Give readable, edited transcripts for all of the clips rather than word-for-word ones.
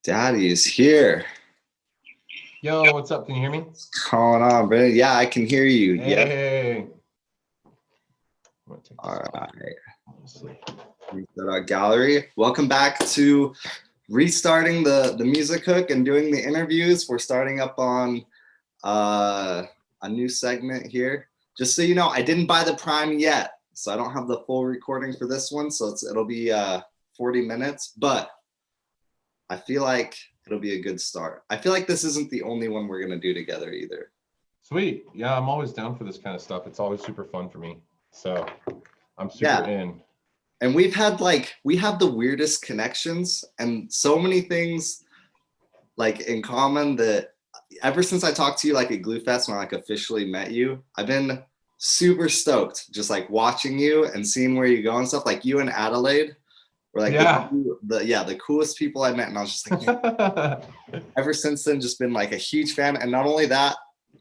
Daddy is here. Yo, what's up? Can you hear me? What's going on, bro? Yeah, I can hear you. Hey. All right. Reset our gallery. Welcome back to restarting the music hook and doing the interviews. We're starting up on a new segment here. Just so you know, I didn't buy the Prime yet, so I don't have the full recording for this one. So it'll be 40 minutes, but I feel like it'll be a good start. I feel like this isn't the only one we're gonna do together either. Sweet. Yeah, I'm always down for this kind of stuff. It's always super fun for me. So I'm super in. And we have the weirdest connections and so many things like in common that ever since I talked to you like at Glue Fest when I like officially met you, I've been super stoked just like watching you and seeing where you go and stuff. Like you and Adelaide were like the coolest people I met, and I was just like, man, ever since then just been like a huge fan. And not only that,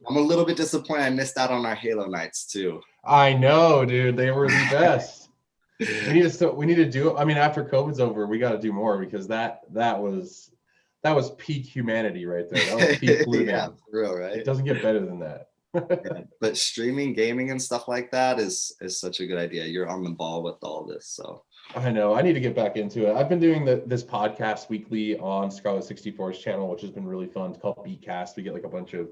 I'm a little bit disappointed I missed out on our Halo nights too. I know, dude, they were the best. we need to do, I mean, after COVID's over, we got to do more, because that was peak humanity right there. That was peak living. Yeah, for real, right? It doesn't get better than that. Yeah, but streaming, gaming, and stuff like that is such a good idea. You're on the ball with all this, so. I know. I need to get back into it. I've been doing this podcast weekly on Scarlet 64's channel, which has been really fun. It's called Beatcast. We get like a bunch of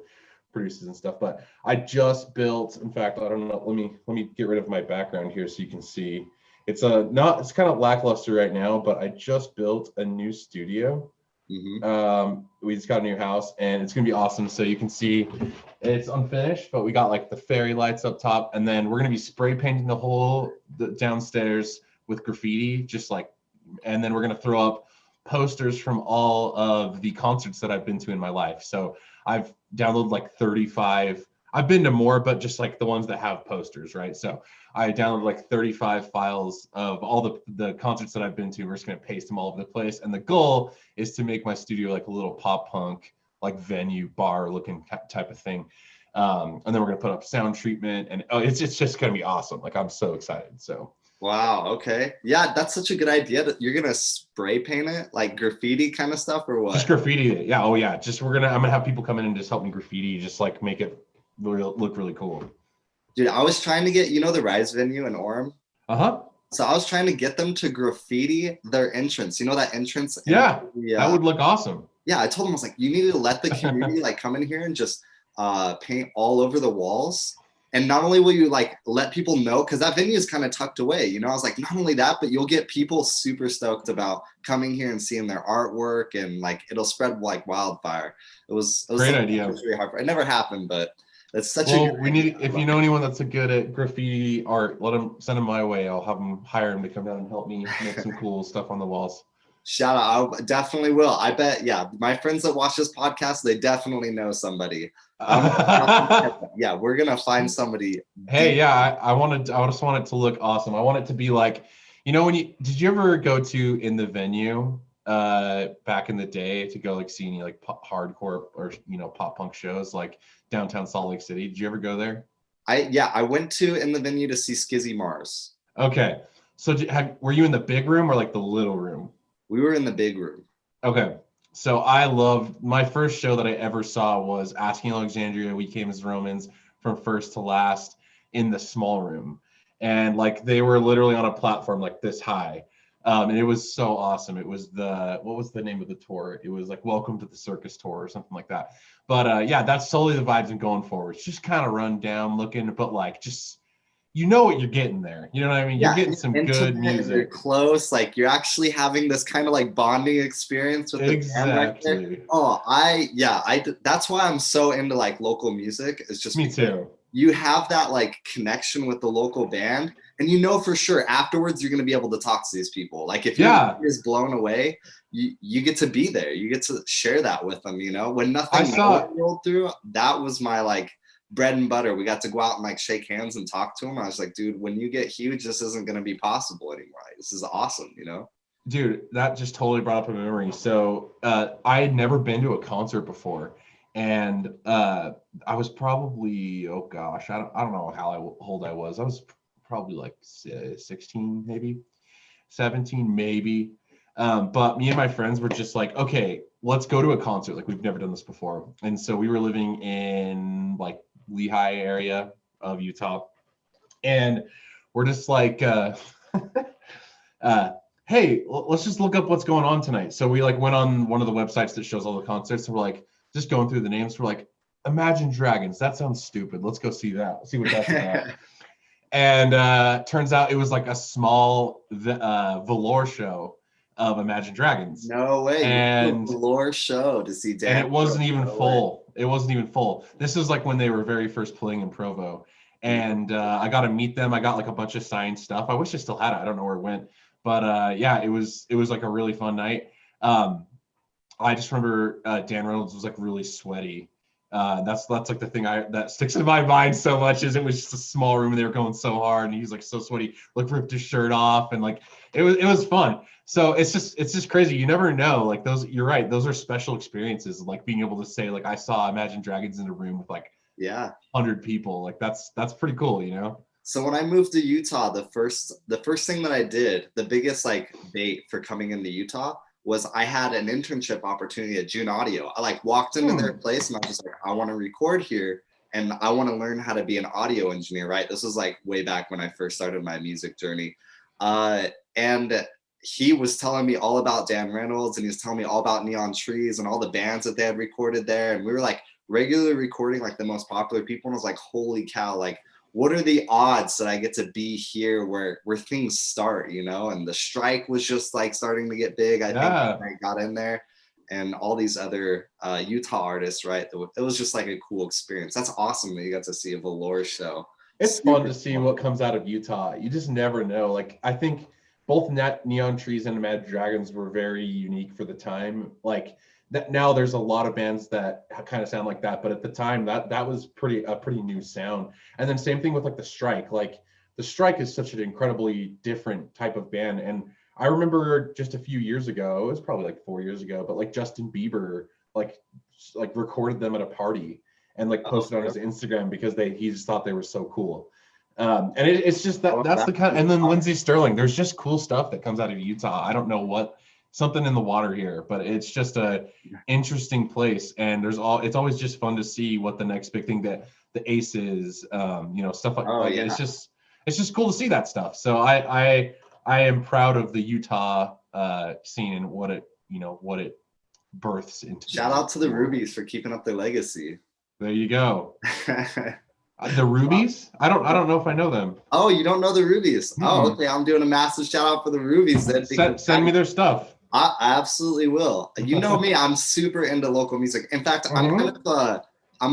producers and stuff. But I just built, in fact, I don't know. Let me get rid of my background here so you can see. It's kind of lackluster right now, but I just built a new studio. Mm-hmm. We just got a new house, and it's gonna be awesome. So you can see it's unfinished, but we got like the fairy lights up top, and then we're gonna be spray painting the downstairs with graffiti, and then we're gonna throw up posters from all of the concerts that I've been to in my life. So I've downloaded like 35. I've been to more, but just like the ones that have posters, right? So I downloaded like 35 files of all the concerts that I've been to. We're just gonna paste them all over the place. And the goal is to make my studio like a little pop punk, like venue bar looking type of thing. And then we're gonna put up sound treatment, and it's just gonna be awesome. Like, I'm so excited. So. Wow. Okay. Yeah, that's such a good idea. That you're gonna spray paint it, like graffiti kind of stuff, or what? Just graffiti it. Yeah. Oh yeah. I'm gonna have people come in and just help me graffiti, just like make it look really cool. Dude, I was trying to get, the Rise venue in Orem. So I was trying to get them to graffiti their entrance. You know that entrance? Yeah. That would look awesome. Yeah, I told them, I was like, you need to let the community like come in here and just paint all over the walls. And not only will you like let people know, because that venue is kind of tucked away, I was like, not only that, but you'll get people super stoked about coming here and seeing their artwork, and like it'll spread like wildfire. It was great idea. It was really hard. It never happened, but it's such a good idea. If you know anyone that's good at graffiti art, send them my way. I'll have them hire him to come down and help me make some cool stuff on the walls. Shout out. I definitely will. I bet. Yeah. My friends that watch this podcast, they definitely know somebody. Yeah, we're going to find somebody. Hey, yeah. I just want it to look awesome. I want it to be like, did you ever go to In the Venue back in the day to go like see any like hardcore or, pop punk shows like downtown Salt Lake City? Did you ever go there? I went to In the Venue to see Skizzy Mars. Okay. So were you in the big room or like the little room? We were in the big room. Okay. So my first show that I ever saw was Asking Alexandria, We Came as Romans, from first to last in the small room. And like they were literally on a platform like this high. And it was so awesome. It was what was the name of the tour? It was like Welcome to the Circus Tour or something like that. But yeah, that's solely the vibes and going forward. It's just kind of run down looking, but like just, what you're getting there. You know what I mean? You're getting some good music. You're close. Like you're actually having this kind of like bonding experience with the band right there. Oh, that's why I'm so into like local music. It's just me too. You have that like connection with the local band, and for sure afterwards you're going to be able to talk to these people. Like if you're just blown away, you get to be there. You get to share that with them. When nothing rolled through, that was my like bread and butter. We got to go out and like shake hands and talk to him. I was like, dude, when you get huge, this isn't going to be possible anymore. This is awesome, Dude, that just totally brought up a memory. So I had never been to a concert before, and I was probably, oh gosh, I don't know how old I was. I was probably like 16, maybe 17, maybe. But me and my friends were just like, okay, let's go to a concert. Like, we've never done this before. And so we were living in like Lehigh area of Utah. And we're just like, hey, let's just look up what's going on tonight. So we like went on one of the websites that shows all the concerts. And we're like, just going through the names. We're like, Imagine Dragons. That sounds stupid. Let's go see that. See what that's about. And turns out it was like a small velour show of Imagine Dragons. No way. And velour show to see Dan. And it wasn't even full. It wasn't even full. This is like when they were very first playing in Provo. And I got to meet them. I got like a bunch of signed stuff. I wish I still had it. I don't know where it went. But yeah, it was like a really fun night. I just remember Dan Reynolds was like really sweaty. That's like the thing that sticks in my mind so much, is it was just a small room and they were going so hard and he was like so sweaty, like ripped his shirt off, and like it was fun. So it's just crazy. You never know. Like you're right. Those are special experiences. Like being able to say like I saw Imagine Dragons in a room with like 100 people. Like that's pretty cool, you know? So when I moved to Utah, the first thing that I did, the biggest like bait for coming into Utah, was I had an internship opportunity at June Audio. I like walked into their place and I was just like, I want to record here and I want to learn how to be an audio engineer, right? This was like way back when I first started my music journey. And he was telling me all about Dan Reynolds and he was telling me all about Neon Trees and all the bands that they had recorded there. And we were like regularly recording like the most popular people. And I was like, holy cow, like, what are the odds that I get to be here where things start, you know? And the strike was just like starting to get big. I think I got in there, and all these other Utah artists, right? It was just like a cool experience. That's awesome that you got to see a velour show. It's fun to see what comes out of Utah. You just never know. Like I think both Neon Trees and Imagine Dragons were very unique for the time. Like that now there's a lot of bands that kind of sound like that, but at the time that was a pretty new sound. And then same thing with like the Strike. Like the Strike is such an incredibly different type of band. And I remember just a few years ago, it was probably like 4 years ago, but like Justin Bieber like recorded them at a party and like posted on his Instagram because he just thought they were so cool. And it's just that's the kind. And then Lindsey Sterling. There's just cool stuff that comes out of Utah. I don't know what. Something in the water here, but it's just a interesting place, and it's always just fun to see what the next big thing that the Aces, you know, stuff like that. It's just cool to see that stuff. So I am proud of the Utah scene and what it births into. Shout out to the Rubies for keeping up their legacy. There you go. The Rubies? I don't know if I know them. Oh, you don't know the Rubies? Mm-hmm. Oh, okay. I'm doing a massive shout out for the Rubies. Send me their stuff. I absolutely will. You know me, I'm super into local music. In fact, I'm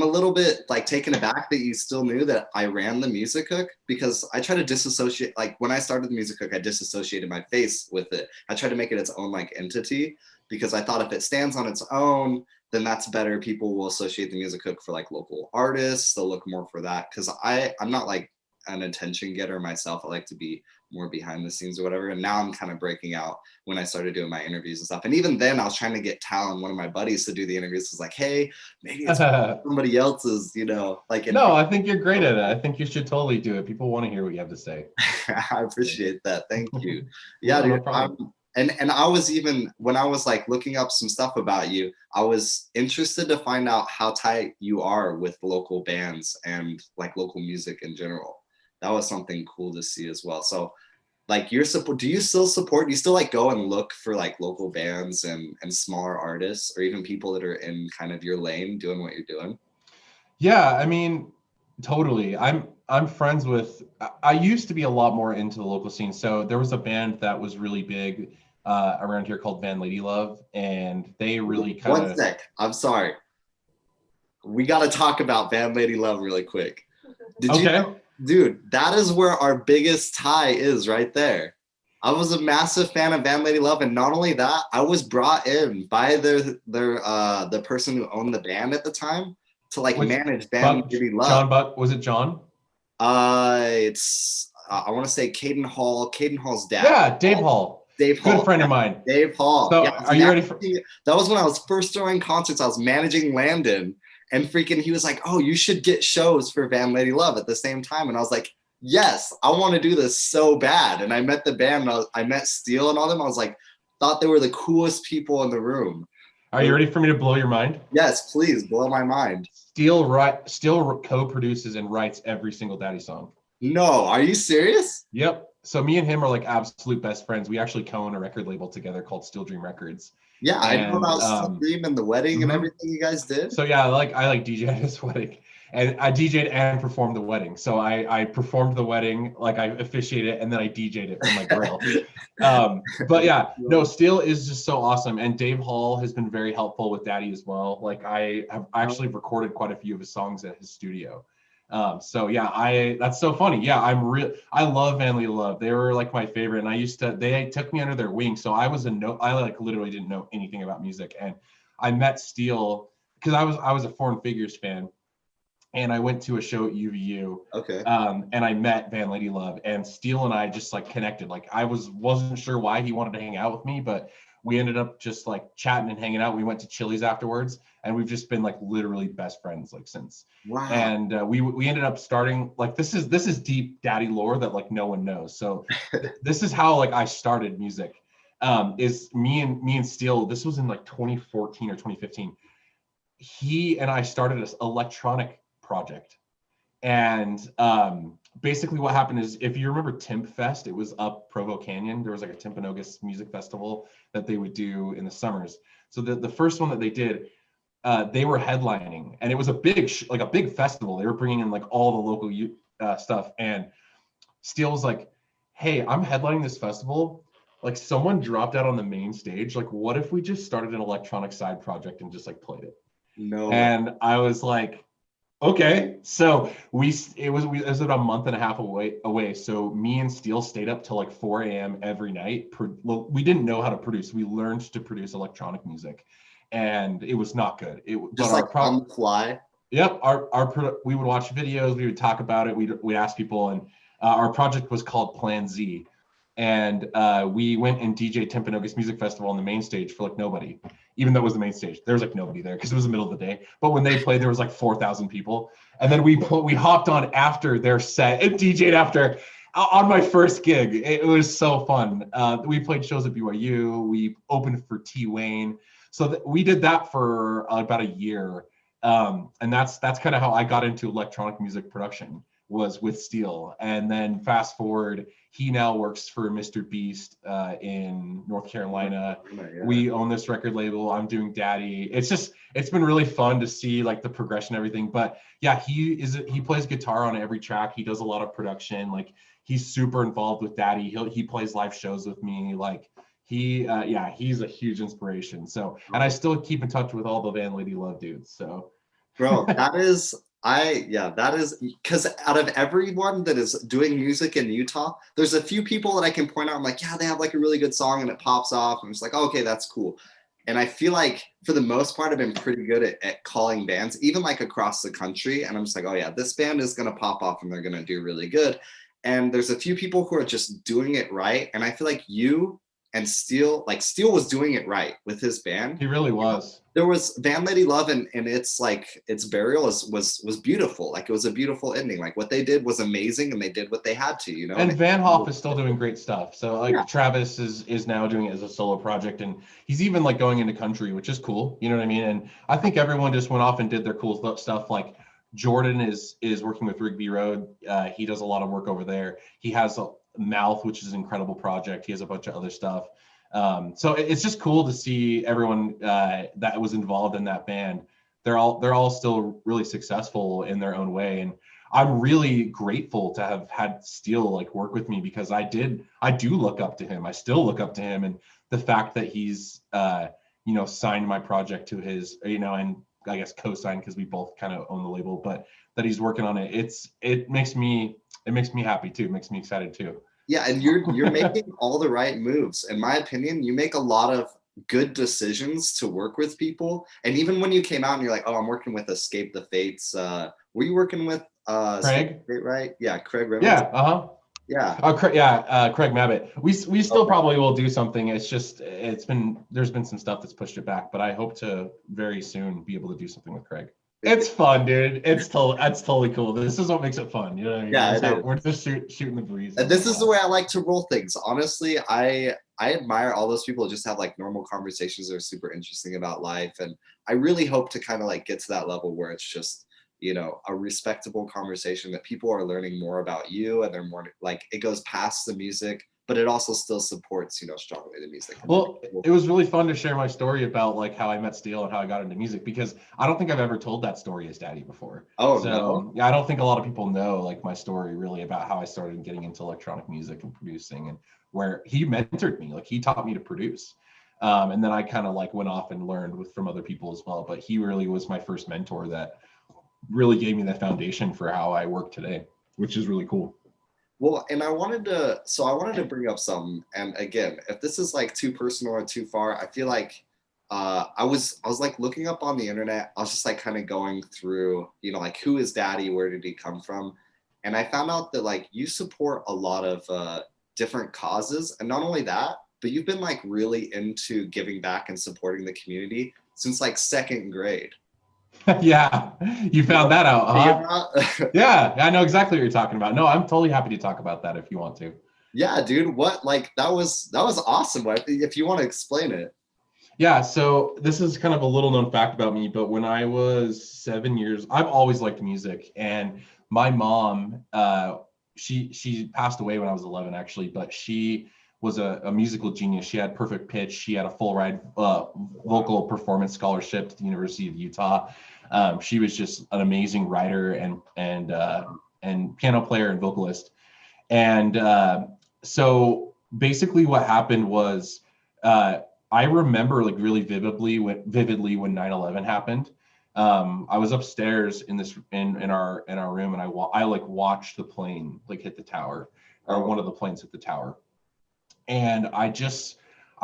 a little bit like taken aback that you still knew that I ran the Music Hook, because I try to disassociate. Like when I started the Music Hook, I disassociated my face with it. I tried to make it its own like entity, because I thought if it stands on its own, then that's better. People will associate the Music Hook for like local artists. They'll look more for that, because I'm not like an attention getter myself. I like to be more behind the scenes or whatever. And now I'm kind of breaking out when I started doing my interviews and stuff. And even then I was trying to get Talon, one of my buddies, to do the interviews. It was like, hey, maybe it's somebody else's, you know, like. No, I think you're great at it. I think you should totally do it. People want to hear what you have to say. I appreciate that. Thank you. Yeah, dude. And I was even, when I was like looking up some stuff about you, I was interested to find out how tight you are with local bands and like local music in general. That was something cool to see as well. So like do you still like go and look for like local bands and smaller artists, or even people that are in kind of your lane doing what you're doing? Yeah, I mean, totally. I'm friends with, I used to be a lot more into the local scene. So there was a band that was really big around here called Van Lady Love, and they really kind of. One sec, I'm sorry. We got to talk about Van Lady Love really quick. Did you know, dude, that is where our biggest tie is right there. I was a massive fan of Van Lady Love, and not only that, I was brought in by the person who owned the band at the time to like manage Van Lady Love. John Buck, was it John? It's I want to say Caden Hall's dad. Yeah, Dave Hall. Dave Hall. Good friend of mine. Dave Hall. So yeah, are you ready for? That was when I was first throwing concerts. I was managing Landon. And freaking, he was like, oh, you should get shows for Van Lady Love at the same time. And I was like, yes, I want to do this so bad. And I met the band, and I met Steele and all them. I was like, thought they were the coolest people in the room. Are you ready for me to blow your mind? Yes, please blow my mind. Steele co-produces and writes every single Daddy song. No, are you serious? Yep. So me and him are like absolute best friends. We actually co-own a record label together called Steel Dream Records. Yeah, I know And about Steel Dream and the wedding and everything you guys did. So yeah, I like DJed at his wedding, and I DJed and performed the wedding. So I performed the wedding, like I officiated it, and then I DJed it from my grill. But yeah, no, Steele is just so awesome, and Dave Hall has been very helpful with Daddy as well. Like I have actually recorded quite a few of his songs at his studio. So yeah, that's so funny. Yeah, I love Van Lee Love. They were like my favorite, and they took me under their wing. So I like literally didn't know anything about music, and I met Steele because I was a Foreign Figures fan, and I went to a show at UVU. Okay. And I met Van Lady Love, and Steele and I just like connected. Like I wasn't sure why he wanted to hang out with me, but we ended up just like chatting and hanging out. We went to Chili's afterwards, and we've just been like literally best friends like since. Wow. And we ended up starting like this is deep Daddy lore that like no one knows. So this is how like I started music. Is me and Steele. This was in like 2014 or 2015. He and I started this electronic project. And basically what happened is, if you remember Timp Fest, it was up Provo Canyon. There was like a Timpanogos music festival that they would do in the summers. So the first one that they did, they were headlining, and it was a big festival. They were bringing in like all the local stuff. And Steele was like, hey, I'm headlining this festival. Like someone dropped out on the main stage. Like, what if we just started an electronic side project and just like played it? No. And I was like, okay. So it was about a month and a half away. So me and Steele stayed up till like 4 a.m. every night. We didn't know how to produce. We learned to produce electronic music, and it was not good. Just like on the fly. Yep. We would watch videos. We would talk about it. We'd ask people, and our project was called Plan Z. And we went and DJed Timpanogos Music Festival on the main stage for like nobody, even though it was the main stage. There was like nobody there because it was the middle of the day. But when they played, there was like 4,000 people. And then we hopped on after their set and DJed after on my first gig. It was so fun. We played shows at BYU. We opened for T Wayne. So we did that for about a year. And that's kind of how I got into electronic music production, was with Steele. And then fast forward, he now works for Mr. Beast in North Carolina. Yeah. We own this record label. I'm doing Daddy. It's been really fun to see like the progression and everything. But yeah, he plays guitar on every track. He does a lot of production. Like he's super involved with Daddy. He plays live shows with me. Like he's a huge inspiration. So, and I still keep in touch with all the Van Lady Love dudes. So bro, that is because out of everyone that is doing music in Utah, there's a few people that I can point out. I'm like, yeah, they have like a really good song and it pops off. I'm just like, oh, okay, that's cool. And I feel like for the most part, I've been pretty good at calling bands, even like across the country. And I'm just like, oh yeah, this band is going to pop off and they're going to do really good. And there's a few people who are just doing it right. And I feel like you and Steele was doing it right with his band. He really was. There was Van Lady Love, and its burial was beautiful. Like it was a beautiful ending. Like what they did was amazing, and they did what they had to, you know. And Van Hoff is still doing great stuff. So like yeah. Travis is now doing it as a solo project, and he's even like going into country, which is cool. You know what I mean? And I think everyone just went off and did their cool stuff. Like Jordan is working with Rigby Road. He does a lot of work over there. He has Mouth, which is an incredible project. He has a bunch of other stuff. So it's just cool to see everyone that was involved in that band. They're all still really successful in their own way, and I'm really grateful to have had Steele like work with me, because I do look up to him. I still look up to him, and the fact that he's signed my project to his, and I guess co-signed because we both kind of own the label, but that he's working on it. It makes me happy too. It makes me excited too. Yeah, and you're making all the right moves. In my opinion, you make a lot of good decisions to work with people. And even when you came out and you're like, oh, I'm working with Escape the Fates. Were you working with Craig? Right? Yeah, Craig Reynolds. Yeah, Yeah. Craig Mabbitt. We still probably will do something. It's just there's been some stuff that's pushed it back, but I hope to very soon be able to do something with Craig. It's fun, dude. That's totally cool. This is what makes it fun. You know what I mean? Yeah, we're just shooting the breeze. And this is the way I like to roll things. Honestly, I I admire all those people who just have like normal conversations that are super interesting about life. And I really hope to kind of like get to that level where it's just, you know, a respectable conversation that people are learning more about you and they're more like it goes past the music, but it also still supports, you know, strongly the music. Well, it was really fun to share my story about like how I met Steele and how I got into music, because I don't think I've ever told that story as Daddy before. Oh, So no? yeah, I don't think a lot of people know like my story really about how I started getting into electronic music and producing, and where he mentored me, like he taught me to produce. And then I kind of like went off and learned from other people as well. But he really was my first mentor that really gave me the foundation for how I work today, which is really cool. Well, and I wanted to bring up something. And again, if this is like too personal or too far, I feel like I was like looking up on the internet. I was just like kind of going through, you know, like who is Daddy? Where did he come from? And I found out that like you support a lot of different causes. And not only that, but you've been like really into giving back and supporting the community since like second grade. Yeah, you found that out, huh? About? Yeah, I know exactly what you're talking about. No, I'm totally happy to talk about that if you want to. Yeah, dude, what like that was awesome. If you want to explain it. Yeah, so this is kind of a little known fact about me, but when I was 7 years, I've always liked music, and my mom, she passed away when I was 11 actually, but she was a musical genius. She had perfect pitch. She had a full ride vocal performance scholarship to the University of Utah. She was just an amazing writer and piano player and vocalist. And so basically what happened was I remember like really vividly when 9/11 happened. I was upstairs in our room, and I like watched the plane like hit the tower, or one of the planes hit the tower. And I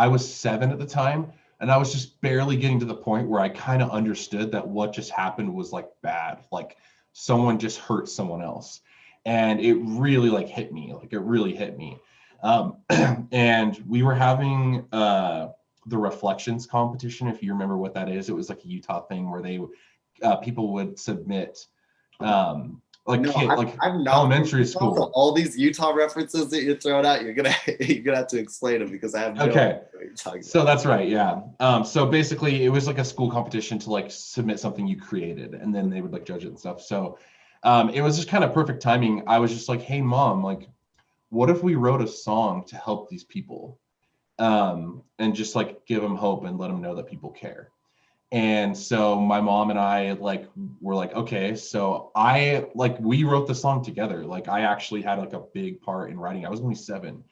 was 7 at the time, and I was just barely getting to the point where I kind of understood that what just happened was like bad, like someone just hurt someone else. And it really like hit me, like it really hit me. And we were having the reflections competition, if you remember what that is. It was like a Utah thing where people would submit No, I've not elementary school. All these Utah references that you're throwing out, you're gonna have to explain them because I have no idea what you're talking So about. that's right, yeah. So basically, it was like a school competition to like submit something you created, and then they would like judge it and stuff. So it was just kind of perfect timing. I was just like, "Hey, mom, like, what if we wrote a song to help these people, and just like give them hope and let them know that people care?" And so my mom and I like were like, okay, so we wrote the song together. Like I actually had like a big part in writing. I was only 7,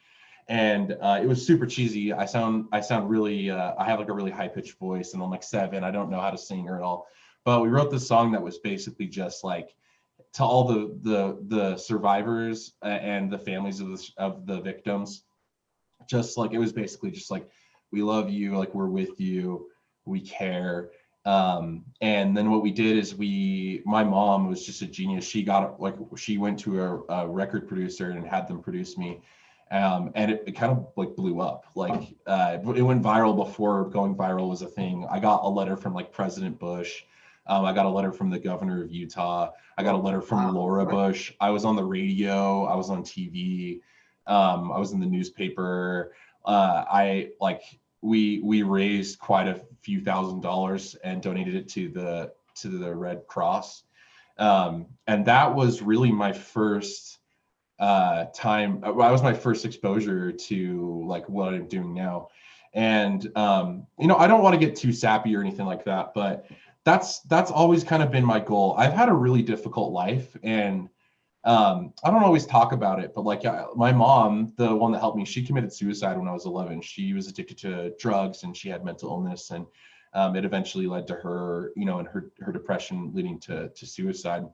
and it was super cheesy. I sound really I have like a really high pitched voice, and I'm like 7. I don't know how to sing or at all. But we wrote this song that was basically just like to all the survivors and the families of the victims. Just like it was basically just like, we love you, like we're with you, we care. And then what we did is my mom was just a genius. She went to a record producer and had them produce me. And it kind of like blew up. Like it went viral before going viral was a thing. I got a letter from like President Bush. I got a letter from the governor of Utah. I got a letter from Laura Bush. I was on the radio. I was on TV. I was in the newspaper. We raised quite a few $1,000s and donated it to the Red Cross. And that was really my first time. That was my first exposure to like what I'm doing now. And I don't want to get too sappy or anything like that, but that's always kind of been my goal. I've had a really difficult life, and I don't always talk about it, but like my mom, the one that helped me, she committed suicide when I was 11. She was addicted to drugs and she had mental illness, and it eventually led to her, and her depression leading to suicide.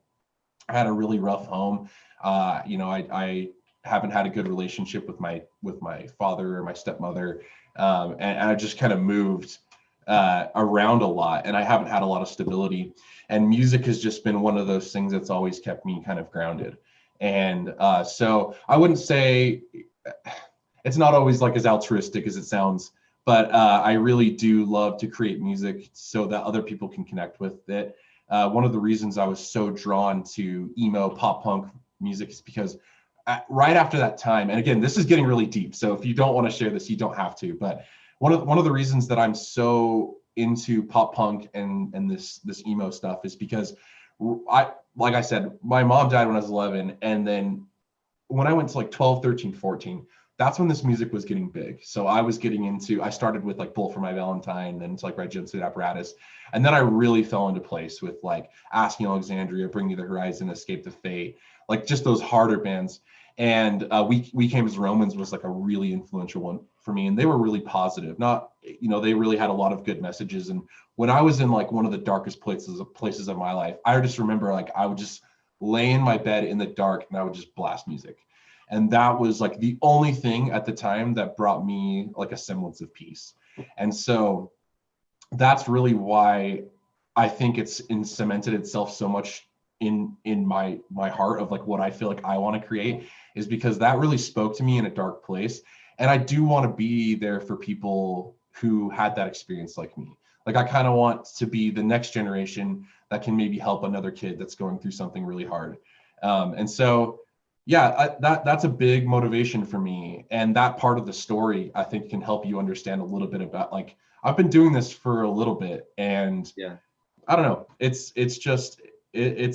I had a really rough home. I haven't had a good relationship with my father or my stepmother, and I just kind of moved around a lot, and I haven't had a lot of stability. And music has just been one of those things that's always kept me kind of grounded. And so I wouldn't say it's not always like as altruistic as it sounds, but I really do love to create music so that other people can connect with it. One of the reasons I was so drawn to emo pop punk music is because right after that time, and again, this is getting really deep, so if you don't want to share this, you don't have to, but one of the reasons that I'm so into pop punk and this emo stuff is because like I said, my mom died when I was 11, and then when I went to like 12, 13, 14, that's when this music was getting big. So I started with like Bull for My Valentine, then to like Red Jumpsuit Apparatus. And then I really fell into place with like Asking Alexandria, Bring Me the Horizon, Escape the Fate, like just those harder bands. And We Came as Romans was like a really influential one for me. And they were really positive. They really had a lot of good messages. And when I was in like one of the darkest places of my life, I just remember like I would just lay in my bed in the dark and I would just blast music. And that was like the only thing at the time that brought me like a semblance of peace. And so that's really why I think it's cemented itself so much in my heart of like what I feel like I want to create, is because that really spoke to me in a dark place. And I do want to be there for people who had that experience like me. Like I kind of want to be the next generation that can maybe help another kid that's going through something really hard. And so yeah, that's a big motivation for me. And that part of the story, I think, can help you understand a little bit about, like, I've been doing this for a little bit, and Yeah. I don't know, it's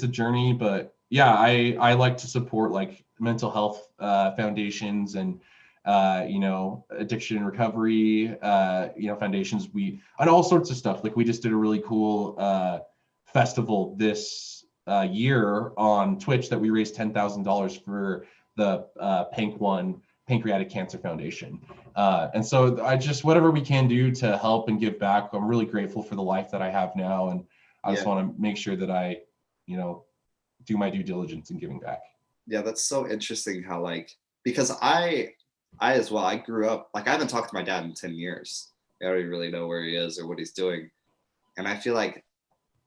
a journey, but yeah, I like to support like mental health foundations and addiction and recovery foundations, and all sorts of stuff. Like we just did a really cool festival this year on Twitch that we raised $10,000 for the Pank One Pancreatic Cancer Foundation. And so I just, whatever we can do to help and give back. I'm really grateful for the life that I have now. And I just want to make sure that I, do my due diligence in giving back. Yeah, that's so interesting how like, because I as well, I grew up, like I haven't talked to my dad in 10 years. I don't even really know where he is or what he's doing. And I feel like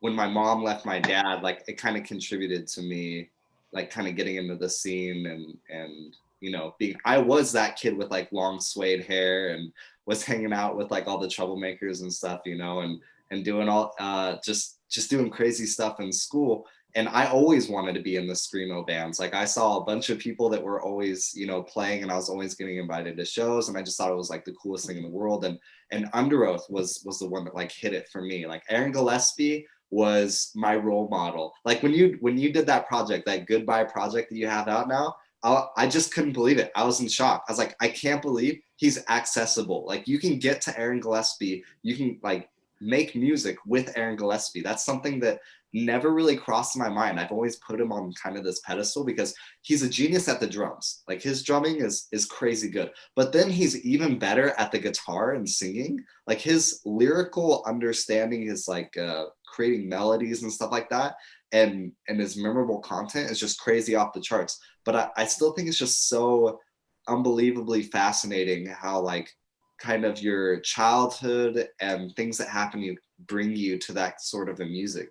when my mom left my dad, like it kind of contributed to me, like kind of getting into the scene and I was that kid with like long suede hair and was hanging out with like all the troublemakers and stuff, and doing all just doing crazy stuff in school. And I always wanted to be in the screamo bands. Like I saw a bunch of people that were always, playing, and I was always getting invited to shows, and I just thought it was like the coolest thing in the world. And Under Oath was the one that like hit it for me. Like Aaron Gillespie was my role model. Like when you did that project, that Goodbye project that you have out now, I just couldn't believe it. I was in shock. I was like, I can't believe he's accessible. Like you can get to Aaron Gillespie, you can like make music with Aaron Gillespie. That's something that never really crossed my mind. I've always put him on kind of this pedestal because he's a genius at the drums. Like his drumming is crazy good, but then he's even better at the guitar and singing. Like his lyrical understanding is like creating melodies and stuff like that. And his memorable content is just crazy off the charts. But I still think it's just so unbelievably fascinating how like kind of your childhood and things that happen to you bring you to that sort of a music,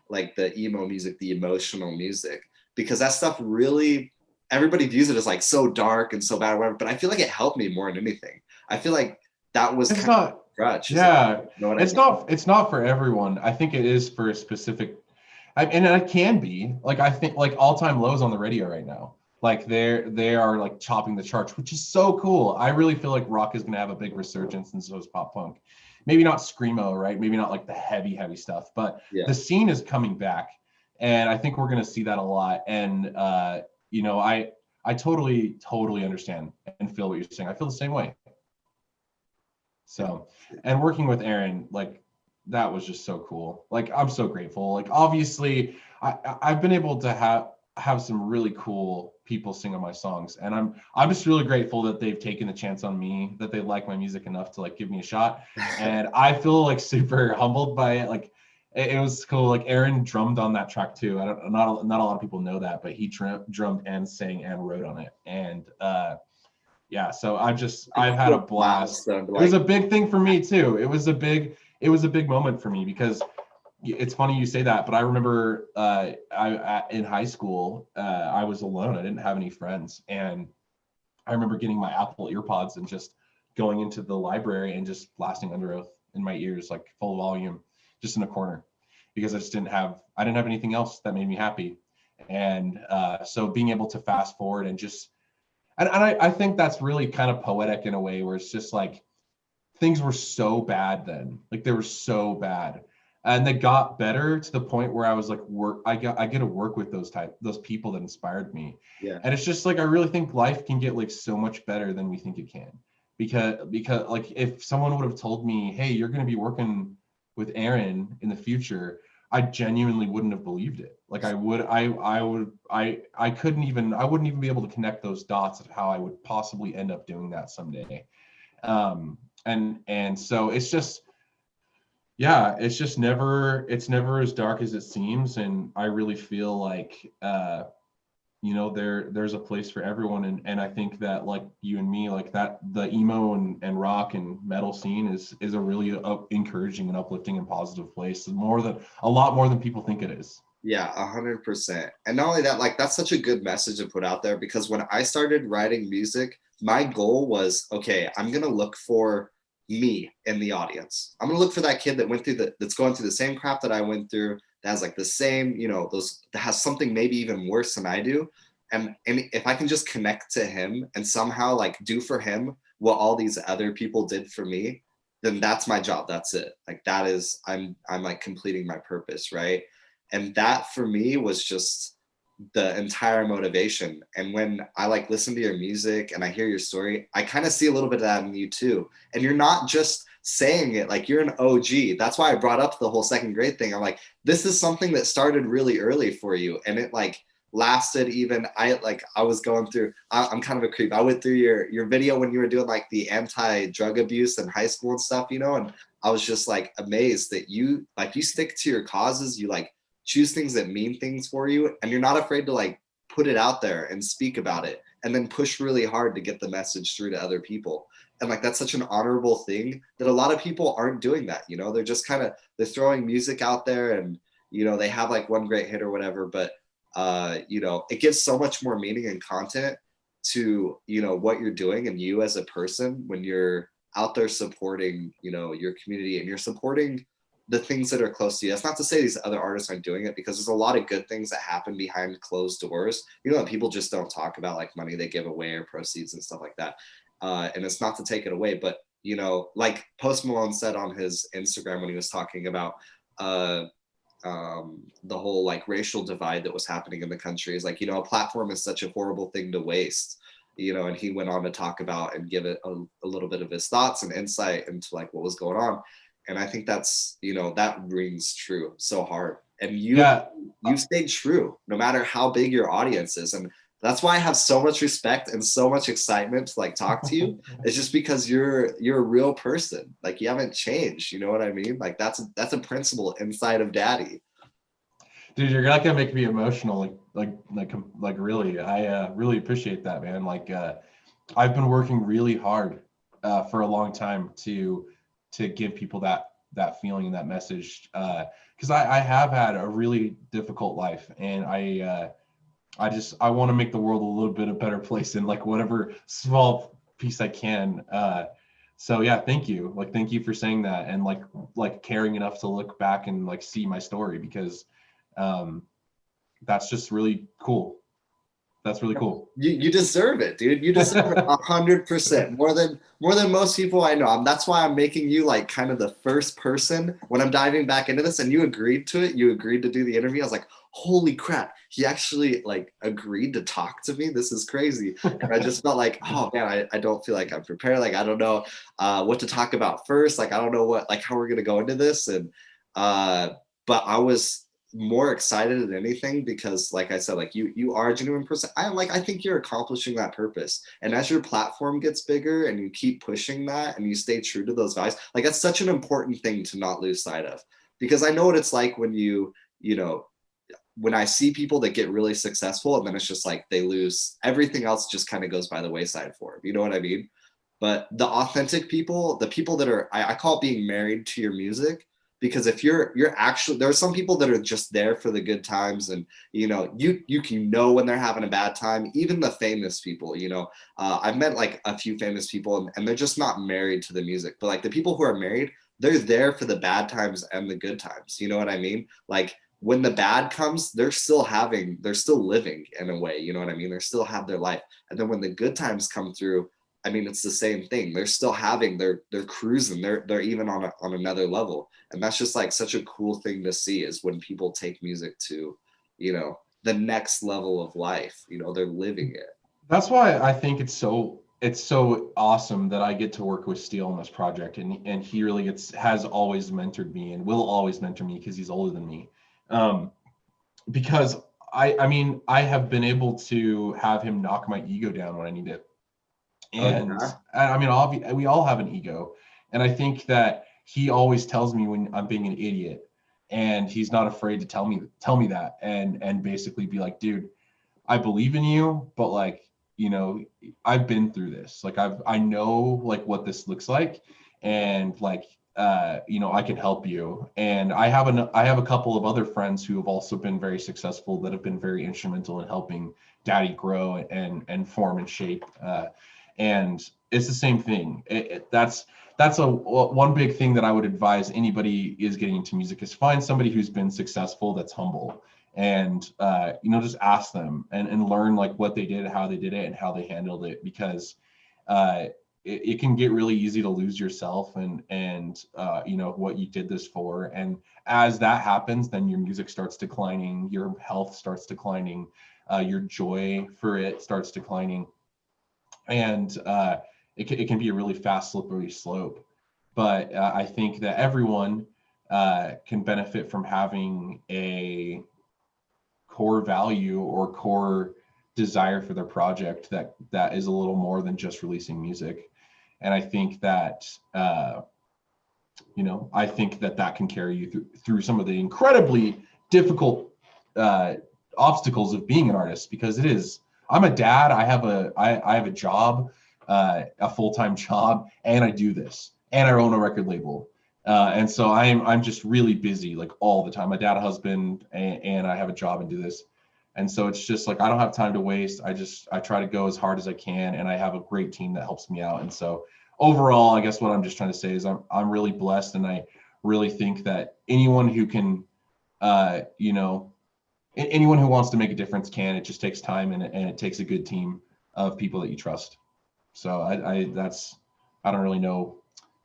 like the emo music, the emotional music, because that stuff really, everybody views it as like so dark and so bad or whatever, but I feel like it helped me more than anything. I feel like that was it's not crutch. Yeah, it's not for everyone. I think it is for a specific, and it can be like, I think like All Time Lows on the radio right now, like they are like topping the charts, which is so cool. I really feel like rock is going to have a big resurgence, and so is pop punk. Maybe not screamo, right? Maybe not like the heavy stuff, but the scene is coming back, and I think we're going to see that a lot. And I totally understand and feel what you're saying. I feel the same way. So, and working with Aaron, like that was just so cool. Like I'm so grateful. Like obviously, I've been able to have some really cool people sing on my songs, and I'm just really grateful that they've taken the chance on me, that they like my music enough to like give me a shot. And I feel like super humbled by it. Like it was cool. Like Aaron drummed on that track too. Not a lot of people know that, but he drummed and sang and wrote on it. And yeah, so I've had a blast. It was a big thing for me too. It was a big moment for me, because it's funny you say that, but I remember in high school, I was alone. I didn't have any friends. And I remember getting my Apple earpods and just going into the library and just blasting Under Oath in my ears, like full volume, just in a corner, because I didn't have anything else that made me happy. And so being able to fast forward and just, and I think that's really kind of poetic in a way, where it's just like things were so bad then, like they were so bad, and they got better to the point where I was like, I get to work with those people that inspired me. Yeah. And it's just like, I really think life can get like so much better than we think it can, because like if someone would have told me, hey, you're going to be working with Aaron in the future, I genuinely wouldn't have believed it. Like I wouldn't even be able to connect those dots of how I would possibly end up doing that someday. And so it's just, yeah, it's never as dark as it seems. And I really feel like, there's a place for everyone. And I think that, like you and me, like that, the emo and rock and metal scene is a really encouraging and uplifting and positive place, a lot more than people think it is. Yeah, 100%. And not only that, like that's such a good message to put out there, because when I started writing music, my goal was, okay, I'm gonna look for me in the audience. I'm gonna look for that kid that's going through the same crap that I went through, that has like the same, that has something maybe even worse than I do. And if I can just connect to him and somehow like do for him what all these other people did for me, then that's my job. That's it. Like that is, I'm like completing my purpose, right? And that for me was just the entire motivation. And when I like listen to your music and I hear your story, I kind of see a little bit of that in you too. And you're not just saying it, like you're an OG. That's why I brought up the whole second grade thing. I'm like, this is something that started really early for you. And it like lasted even, I was going through, I'm kind of a creep. I went through your video when you were doing like the anti-drug abuse in high school and stuff, and I was just like amazed that you stick to your causes. You like choose things that mean things for you, and you're not afraid to like put it out there and speak about it, and then push really hard to get the message through to other people. And like that's such an honorable thing that a lot of people aren't doing that. They're just they're throwing music out there, and they have like one great hit or whatever, but it gives so much more meaning and content to what you're doing and you as a person when you're out there supporting your community, and you're supporting the things that are close to you. That's not to say these other artists aren't doing it, because there's a lot of good things that happen behind closed doors. That people just don't talk about, like money they give away or proceeds and stuff like that. And it's not to take it away, but like Post Malone said on his Instagram when he was talking about the whole like racial divide that was happening in the country, is like, a platform is such a horrible thing to waste. And he went on to talk about and give it a little bit of his thoughts and insight into like what was going on. And I think that's, that rings true so hard. And you stayed true no matter how big your audience is. And that's why I have so much respect and so much excitement to like talk to you. It's just because you're a real person. Like you haven't changed. You know what I mean? Like that's a principle inside of Daddy. Dude, you're not gonna make me emotional. Like really, I really appreciate that, man. Like I've been working really hard for a long time to give people that feeling and that message, because I have had a really difficult life, and I want to make the world a little bit a better place in like whatever small piece I can. So yeah, thank you. Like thank you for saying that, and like caring enough to look back and like see my story, because that's just really cool. That's really cool. You deserve it, dude. You deserve it 100%, more than most people I know. That's why I'm making you like kind of the first person when I'm diving back into this. And you agreed to it. You agreed to do the interview. I was like, holy crap! He actually like agreed to talk to me. This is crazy. And I just felt like, oh man, I don't feel like I'm prepared. Like I don't know what to talk about first. Like I don't know how we're gonna go into this. And but I was more excited than anything, because like I said, like you are a genuine person. I think you're accomplishing that purpose, and as your platform gets bigger and you keep pushing that and you stay true to those values, like that's such an important thing to not lose sight of. Because I know what it's like when when I see people that get really successful and then it's just like they lose everything else, just kind of goes by the wayside for them. You know what I mean? But the authentic people, the people that are, I call it being married to your music. Because if you're actually, there are some people that are just there for the good times, and you can know when they're having a bad time. Even the famous people, I've met like a few famous people, and they're just not married to the music. But like the people who are married, they're there for the bad times and the good times. You know what I mean? Like when the bad comes, they're still living in a way, you know what I mean? They still have their life. And then when the good times come through, I mean, it's the same thing. They're still having, they're cruising, they're even on another level. And that's just like such a cool thing to see, is when people take music to, you know, the next level of life, you know, they're living it. That's why I think it's so awesome that I get to work with Steele on this project, and he really has always mentored me and will always mentor me because he's older than me. Because I mean, I have been able to have him knock my ego down when I need it. And Okay. I mean, we all have an ego, and I think that he always tells me when I'm being an idiot, and he's not afraid to tell me that, and basically be like, dude, I believe in you, but like, you know, I've been through this. Like I know like what this looks like, and like you know, I can help you. And I have a couple of other friends who have also been very successful, that have been very instrumental in helping Daddy grow and form and shape. And it's the same thing. That's one big thing that I would advise anybody is getting into music, is find somebody who's been successful, that's humble, and you know, just ask them and learn like what they did, how they did it, and how they handled it. Because it can get really easy to lose yourself and you know, what you did this for. And as that happens, then your music starts declining, your health starts declining, your joy for it starts declining, and it can be a really fast, slippery slope. But I think that everyone can benefit from having a core value or core desire for their project that is a little more than just releasing music. And I think that you know, I think that can carry you through some of the incredibly difficult obstacles of being an artist, because it is. I'm a dad. I have a job, a full-time job, and I do this, and I own a record label. And so I'm just really busy, like all the time. My dad, a husband, and I have a job and do this. And so it's just like, I don't have time to waste. I try to go as hard as I can, and I have a great team that helps me out. And so overall, I guess what I'm just trying to say is I'm really blessed, and I really think that anyone who can, you know, anyone who wants to make a difference can. It just takes time, and it takes a good team of people that you trust. So I don't really know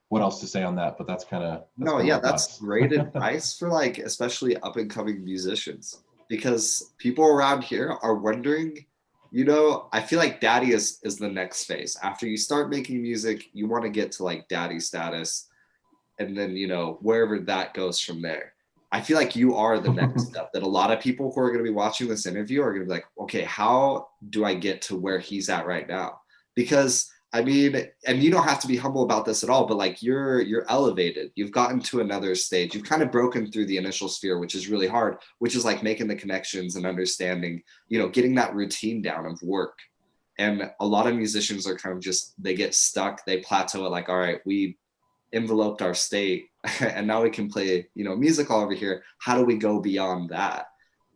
what else to say on that, but that's kind No, of yeah, my that's thoughts. great advice for like especially up and coming musicians, because people around here are wondering, you know, I feel like daddy is the next phase. After you start making music, you want to get to like daddy status, and then, you know, wherever that goes from there. I feel like you are the next step, that a lot of people who are going to be watching this interview are going to be like, okay, how do I get to where he's at right now? Because I mean, and you don't have to be humble about this at all, but like you're elevated. You've gotten to another stage. You've kind of broken through the initial sphere, which is really hard, which is like making the connections and understanding, you know, getting that routine down of work. And a lot of musicians are kind of just, they get stuck, they plateau at like, all right, we enveloped our state and now we can play, you know, music all over here. How do we go beyond that?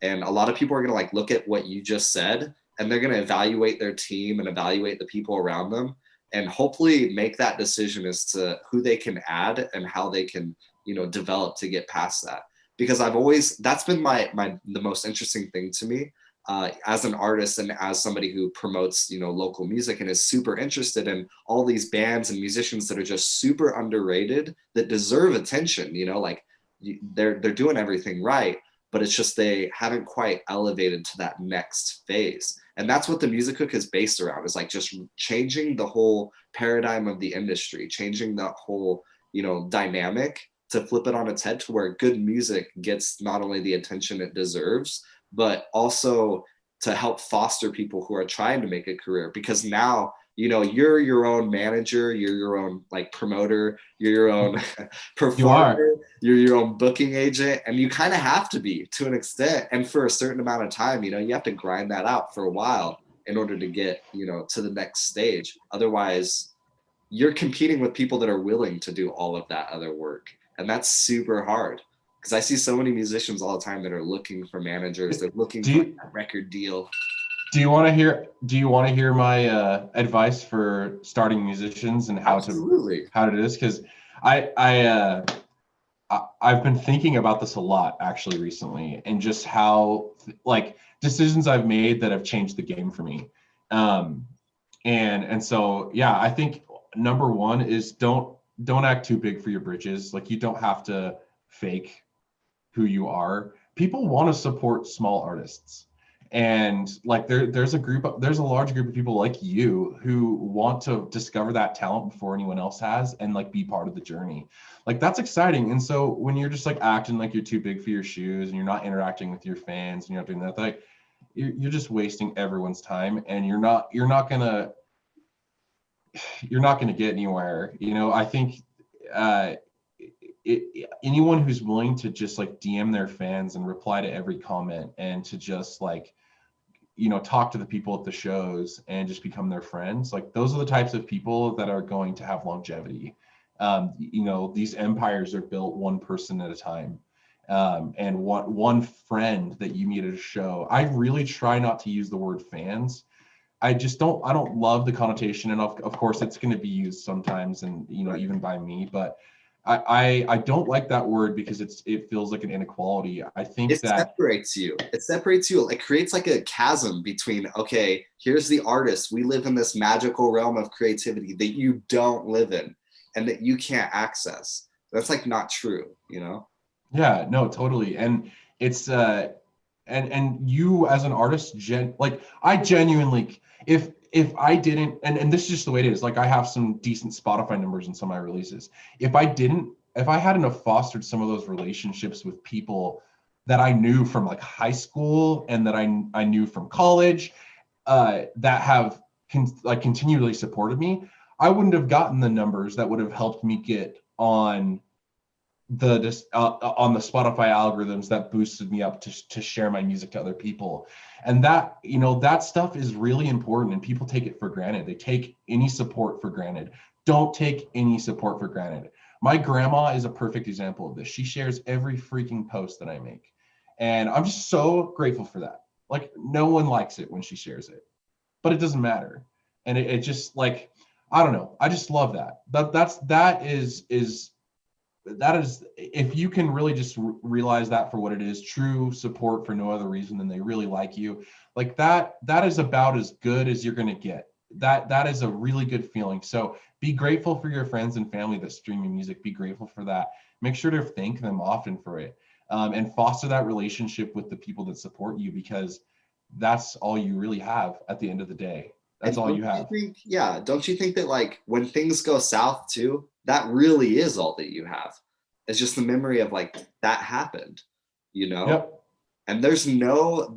And a lot of people are going to like look at what you just said, and they're going to evaluate their team and evaluate the people around them, and hopefully make that decision as to who they can add and how they can, you know, develop to get past that. Because I've always, that's been the most interesting thing to me, as an artist and as somebody who promotes, you know, local music and is super interested in all these bands and musicians that are just super underrated, that deserve attention, you know, like they're doing everything right, but it's just they haven't quite elevated to that next phase. And that's what the Music Hook is based around, is like just changing the whole paradigm of the industry, changing the whole, you know, dynamic, to flip it on its head to where good music gets not only the attention it deserves, but also to help foster people who are trying to make a career. Because now, you know, you're your own manager, you're your own like promoter, you're your own You are. performer, you're your own booking agent, and you kind of have to be, to an extent, and for a certain amount of time. You know, you have to grind that out for a while in order to get, you know, to the next stage. Otherwise, you're competing with people that are willing to do all of that other work, and that's super hard. Because I see so many musicians all the time that are looking for managers, they're looking Do for you a record deal. do you want to hear my advice for starting musicians and Absolutely. how to do this? Because I I've been thinking about this a lot actually recently, and just how like decisions I've made that have changed the game for me. Um, and so yeah, I think number one is don't act too big for your britches. Like you don't have to fake who you are. People want to support small artists. And like there's a large group of people like you who want to discover that talent before anyone else has and like be part of the journey. Like that's exciting. And so when you're just like acting like you're too big for your shoes and you're not interacting with your fans and you're not doing that, like you're just wasting everyone's time, and you're not gonna get anywhere. You know, I think uh anyone who's willing to just like DM their fans and reply to every comment and to just like, you know, talk to the people at the shows and just become their friends, like those are the types of people that are going to have longevity. You know, these empires are built one person at a time. And one friend that you meet at a show. I really try not to use the word fans. I don't love the connotation, and of course it's going to be used sometimes, and you know, even by me, but I don't like that word because it feels like an inequality. I think It that separates you. It separates you. It creates like a chasm between, okay, here's the artist. We live in this magical realm of creativity that you don't live in and that you can't access. That's like not true, you know? yeah, no, totally. And it's and you as an artist, like I genuinely, if I didn't, and this is just the way it is, like I have some decent Spotify numbers in some of my releases. If I hadn't have fostered some of those relationships with people that I knew from like high school and that I knew from college, that have continually supported me, I wouldn't have gotten the numbers that would have helped me get on on the Spotify algorithms that boosted me up to share my music to other people. And that, you know, that stuff is really important, and people take it for granted. They take any support for granted. Don't take any support for granted. My grandma is a perfect example of this. She shares every freaking post that I make, and I'm just so grateful for that. Like no one likes it when she shares it, but it doesn't matter. And it just like, I don't know, I just love that. That is, if you can really just realize that for what it is, true support for no other reason than they really like you, like that is about as good as you're going to get. That is a really good feeling. So be grateful for your friends and family that stream your music. Be grateful for that. Make sure to thank them often for it, and foster that relationship with the people that support you, because that's all you really have at the end of the day. That's And all you have. don't you think that like when things go south too, that really is all that you have? It's just the memory of like that happened, you know? Yep. And there's no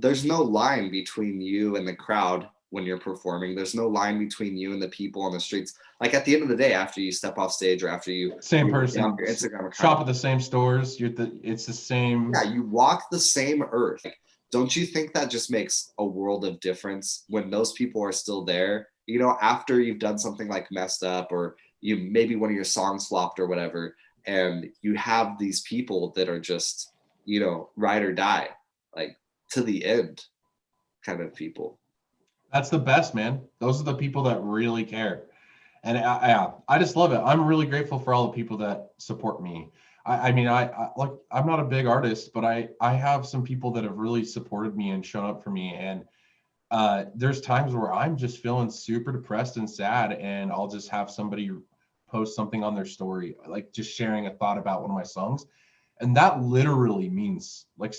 line between you and the crowd when you're performing. There's no line between you and the people on the streets. Like at the end of the day, after you step off stage or after you Same get person. off your Instagram account, Shop at the same stores. It's the same. yeah, you walk the same earth. Like, don't you think that just makes a world of difference when those people are still there? You know, after you've done something like messed up, or you maybe one of your songs flopped or whatever, and you have these people that are just, you know, ride or die, like to the end kind of people. That's the best, man. Those are the people that really care. And I just love it. I'm really grateful for all the people that support me. I mean, like, I'm not a big artist, but I have some people that have really supported me and shown up for me. And there's times where I'm just feeling super depressed and sad, and I'll just have somebody post something on their story, like just sharing a thought about one of my songs. And that literally means like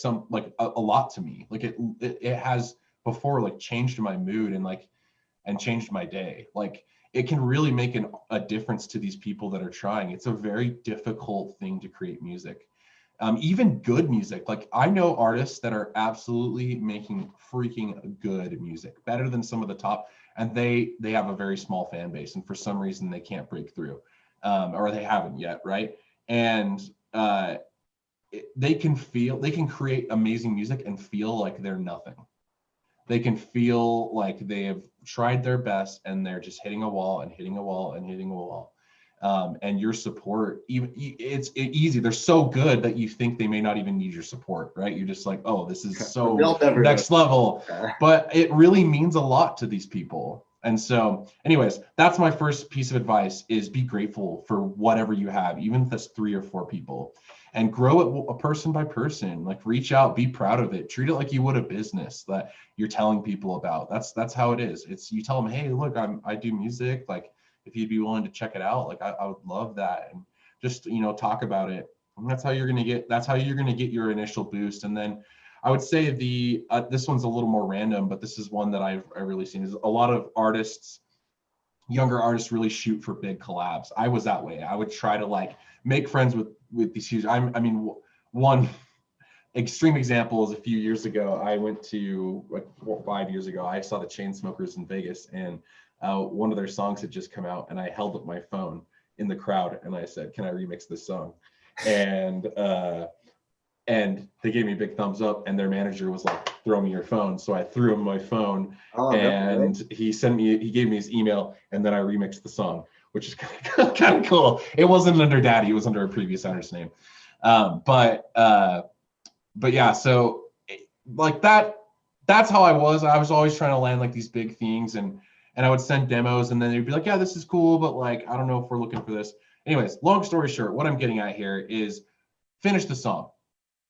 a lot to me. Like it has before like changed my mood and changed my day. Like it can really make a difference to these people that are trying. It's a very difficult thing to create music. Even good music. Like I know artists that are absolutely making freaking good music, better than some of the top, and they have a very small fan base, and for some reason they can't break through, or they haven't yet, right? And they can create amazing music and feel like they're nothing. They can feel like they have tried their best and they're just hitting a wall and hitting a wall and hitting a wall. And your support, it's easy. They're so good that you think they may not even need your support, right? You're just like, oh, this is so next level. But it really means a lot to these people. And so anyways, that's my first piece of advice, is be grateful for whatever you have, even if that's 3 or 4 people. and grow it a person by person. Like reach out, be proud of it, treat it like you would a business that you're telling people about. That's how it is. It's, you tell them, hey, look, I do music, like if you'd be willing to check it out, like I would love that. And just, you know, talk about it. And that's how you're going to get your initial boost. And then I would say this one's a little more random, but this is one that I've really seen, is a lot of artists, younger artists, really shoot for big collabs. I was that way. I would try to like make friends with these huge, I mean, one extreme example is a few years ago, I went to, like 4 or 5 years ago, I saw the Chainsmokers in Vegas, and one of their songs had just come out, and I held up my phone in the crowd and I said, can I remix this song? And they gave me a big thumbs up, and their manager was like, throw me your phone. So I threw him my phone, and he gave me his email, and then I remixed the song, which is kind of cool. It wasn't under Daddy, it was under a previous artist's name. But yeah, so like that's how I was always trying to land like these big things, and I would send demos, and then they'd be like, yeah, this is cool, but like, I don't know if we're looking for this. Anyways, long story short, what I'm getting at here is finish the song.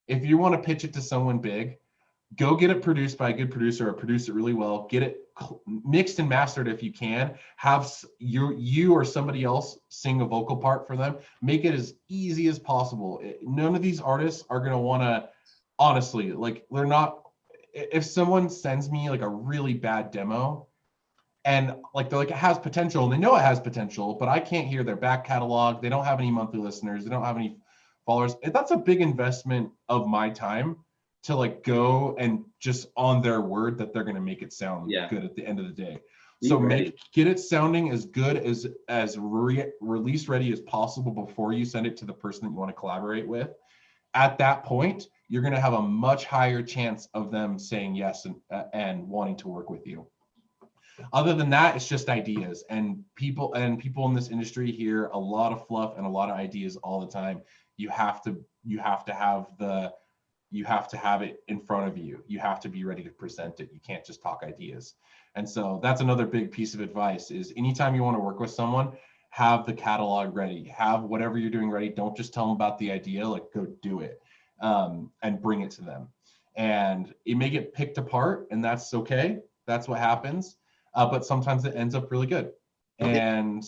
If you want to pitch it to someone big, go get it produced by a good producer, or produce it really well, get it mixed and mastered if you can, have you or somebody else sing a vocal part for them, make it as easy as possible. None of these artists are going to want to, honestly, like, they're not, if someone sends me like a really bad demo, and like they're like, it has potential, and they know it has potential, but I can't hear their back catalog, they don't have any monthly listeners, they don't have any followers, that's a big investment of my time to like go and just on their word that they're going to make it sound good at the end of the day. So get it sounding as good as release ready as possible before you send it to the person that you want to collaborate with. At that point, you're going to have a much higher chance of them saying yes and wanting to work with you. Other than that, it's just ideas, and people in this industry hear a lot of fluff and a lot of ideas all the time. You have to have it in front of you. You have to be ready to present it. You can't just talk ideas. And so that's another big piece of advice, is anytime you want to work with someone, have the catalog ready, have whatever you're doing ready. Don't just tell them about the idea, like go do it, and bring it to them. And it may get picked apart, and that's okay. That's what happens. But sometimes it ends up really good. And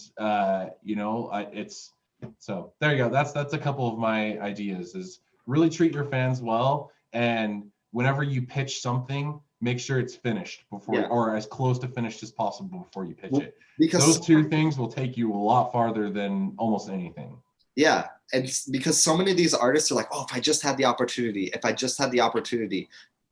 it's, so there you go. That's a couple of my ideas, is really treat your fans well, and whenever you pitch something, make sure it's finished before, or as close to finished as possible before you pitch it. Because those two things will take you a lot farther than almost anything. Yeah, and because so many of these artists are like, oh, if I just had the opportunity,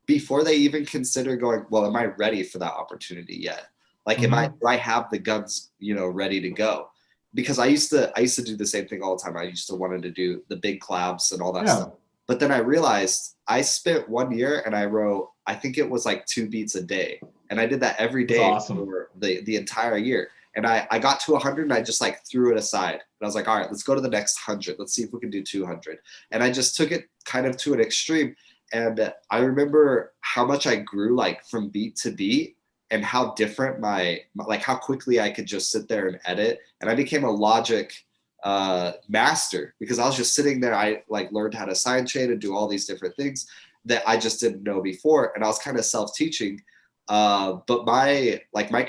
before they even consider going, well, am I ready for that opportunity yet? Like, do I have the guns, ready to go? Because I used to do the same thing all the time. I used to wanted to do the big collabs and all that stuff. But then I realized I spent 1 year and I wrote, I think it was like 2 beats a day. And I did that every day for the entire year. And I got to 100 and I just like threw it aside. And I was like, all right, let's go to the next 100. Let's see if we can do 200. And I just took it kind of to an extreme. And I remember how much I grew, like from beat to beat, and how different like how quickly I could just sit there and edit. And I became a Logic master, because I was just sitting there. I like learned how to sidechain and do all these different things that I just didn't know before. And I was kind of self-teaching. But my